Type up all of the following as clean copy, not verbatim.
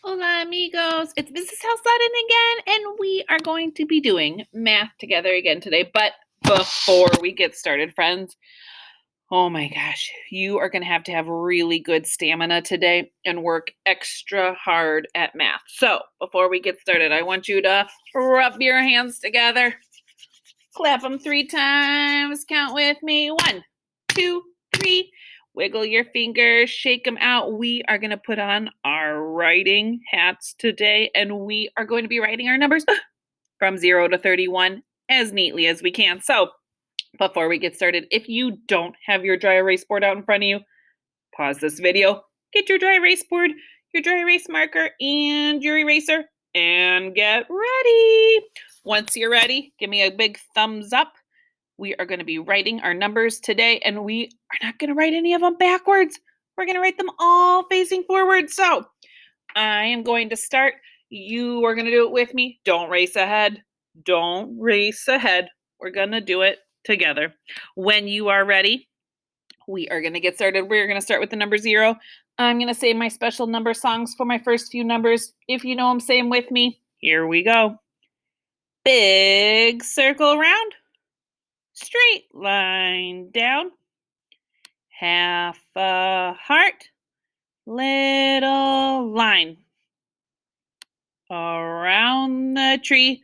Hola, amigos. It's Mrs. House Sutton again, and we are going to be doing math together again today. But before we get started, friends, oh my gosh, you are going to have really good stamina today and work extra hard at math. So before we get started, I want you to rub your hands together, clap them 3 times, count with me. 1, 2, 3. Wiggle your fingers, shake them out. We are going to put on our writing hats today, and we are going to be writing our numbers from 0 to 31 as neatly as we can. So before we get started, if you don't have your dry erase board out in front of you, pause this video, get your dry erase board, your dry erase marker, and your eraser, and get ready. Once you're ready, give me a big thumbs up. We are going to be writing our numbers today, and we are not going to write any of them backwards. We're going to write them all facing forward. So I am going to start. You are going to do it with me. Don't race ahead. Don't race ahead. We're going to do it together. When you are ready, we are going to get started. We're going to start with the number 0. I'm going to say my special number songs for my first few numbers. If you know them, say them with me. Here we go. Big circle around. Straight line down, half a heart, little line. Around the tree,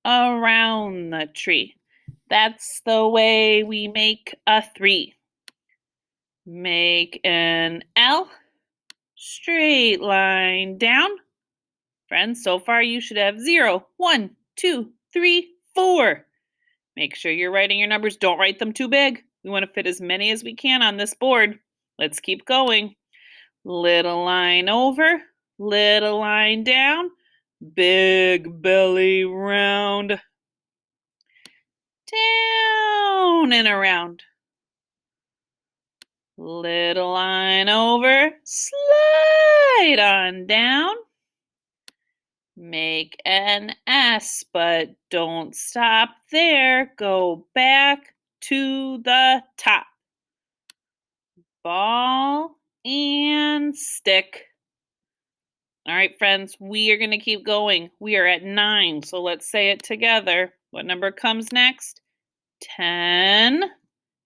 around the tree. That's the way we make a 3. Make an L, straight line down. Friends, so far you should have 0, 1, 2, 3, 4. Make sure you're writing your numbers. Don't write them too big. We want to fit as many as we can on this board. Let's keep going. Little line over, little line down, big belly round, down and around. Little line over, slide on down. Make an S, but don't stop there. Go back to the top. Ball and stick. All right, friends, we are going to keep going. We are at 9, so let's say it together. What number comes next? 10.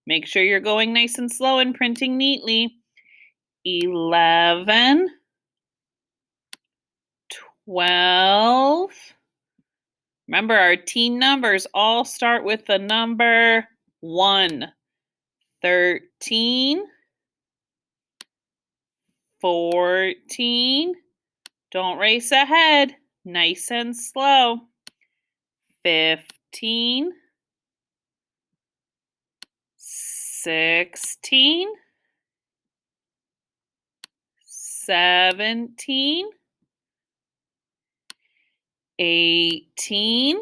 Make sure you're going nice and slow and printing neatly. 11. 12. Remember, our teen numbers all start with the number 1. 13. 14. Don't race ahead. Nice and slow. 15. 16. 17. 18.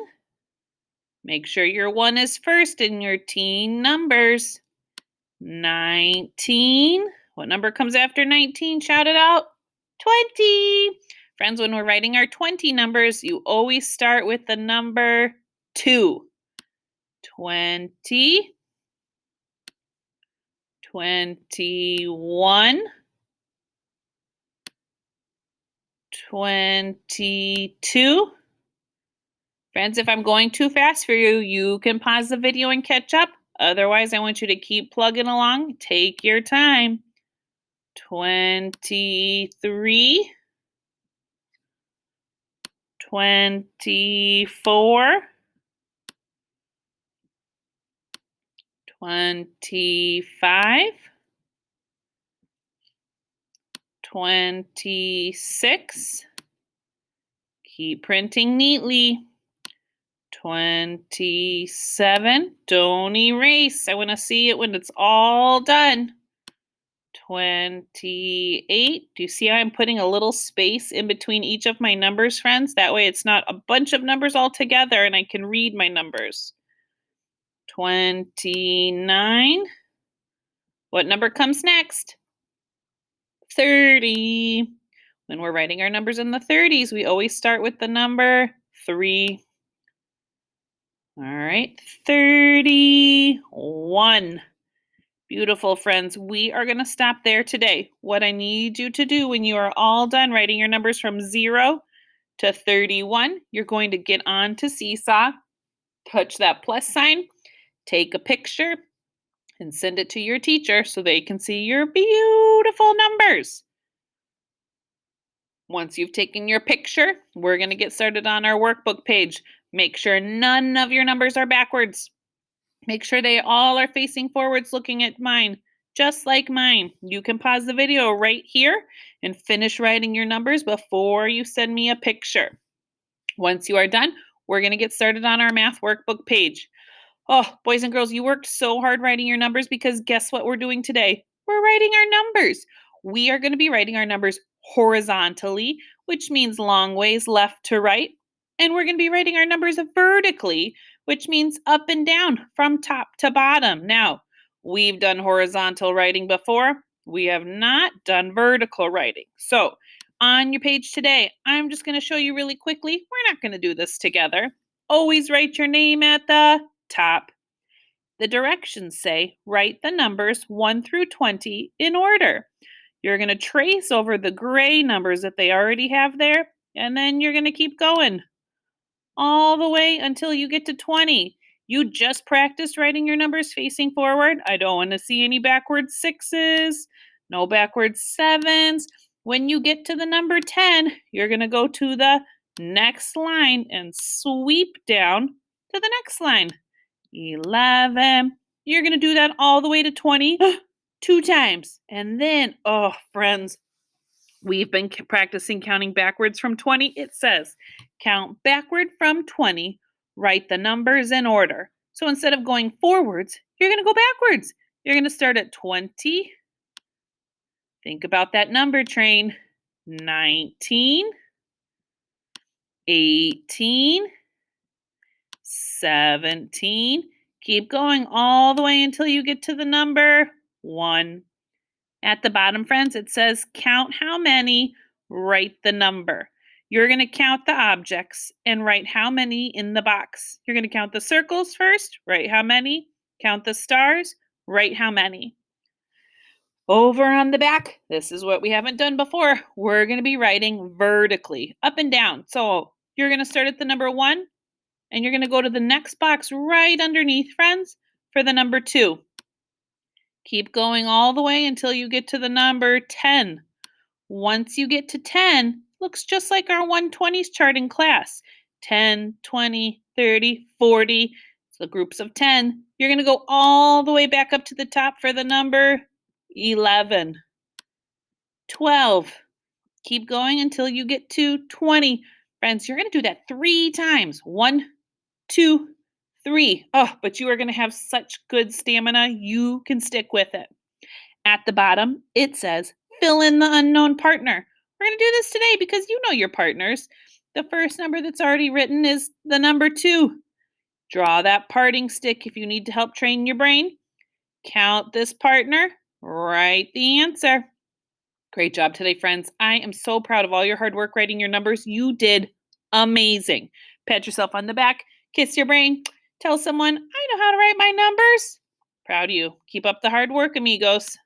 Make sure your 1 is first in your teen numbers. 19. What number comes after 19? Shout it out. 20. Friends, when we're writing our 20 numbers, you always start with the number 2. 20. 21. 22. Friends, if I'm going too fast for you, you can pause the video and catch up. Otherwise, I want you to keep plugging along. Take your time. 23. 24. 25. 26. Keep printing neatly. 27. Don't erase. I want to see it when it's all done. 28. Do you see how I'm putting a little space in between each of my numbers, friends? That way it's not a bunch of numbers all together and I can read my numbers. 29. What number comes next? 30. When we're writing our numbers in the 30s, we always start with the number 3. All right, 31. Beautiful, friends. We are going to stop there today. What I need you to do when you are all done writing your numbers from 0 to 31, you're going to get on to Seesaw, touch that plus sign, take a picture, and send it to your teacher so they can see your beautiful numbers. Once you've taken your picture, we're going to get started on our workbook page. Make sure none of your numbers are backwards. Make sure they all are facing forwards looking at mine, just like mine. You can pause the video right here and finish writing your numbers before you send me a picture. Once you are done, we're going to get started on our math workbook page. Oh, boys and girls, you worked so hard writing your numbers because guess what we're doing today? We're writing our numbers. We are going to be writing our numbers horizontally, which means long ways left to right. And we're going to be writing our numbers vertically, which means up and down from top to bottom. Now, we've done horizontal writing before. We have not done vertical writing. So, on your page today, I'm just going to show you really quickly. We're not going to do this together. Always write your name at the top. The directions say write the numbers 1 through 20 in order. You're going to trace over the gray numbers that they already have there, and then you're going to keep going all the way until you get to 20. You just practiced writing your numbers facing forward. I don't want to see any backward 6s, no backward 7s. When you get to the number 10, you're going to go to the next line and sweep down to the next line. 11. You're going to do that all the way to 20 2 times. And then, oh, friends, we've been practicing counting backwards from 20. It says, count backward from 20, write the numbers in order. So instead of going forwards, you're going to go backwards. You're going to start at 20. Think about that number train. 19, 18, 17. Keep going all the way until you get to the number 1. At the bottom, friends, it says count how many, write the number. You're going to count the objects and write how many in the box. You're going to count the circles first, write how many. Count the stars, write how many. Over on the back, this is what we haven't done before. We're going to be writing vertically, up and down. So you're going to start at the number 1, and you're going to go to the next box right underneath, friends, for the number 2. Keep going all the way until you get to the number 10. Once you get to 10, looks just like our 120s chart in class. 10, 20, 30, 40. So the groups of 10. You're going to go all the way back up to the top for the number 11. 12. Keep going until you get to 20. Friends, you're going to do that 3 times. 1, 2, 3. Oh, but you are going to have such good stamina, you can stick with it. At the bottom, it says, fill in the unknown partner. We're going to do this today because you know your partners. The first number that's already written is the number 2. Draw that parting stick if you need to help train your brain. Count this partner. Write the answer. Great job today, friends. I am so proud of all your hard work writing your numbers. You did amazing. Pat yourself on the back. Kiss your brain. Tell someone, I know how to write my numbers. Proud of you. Keep up the hard work, amigos.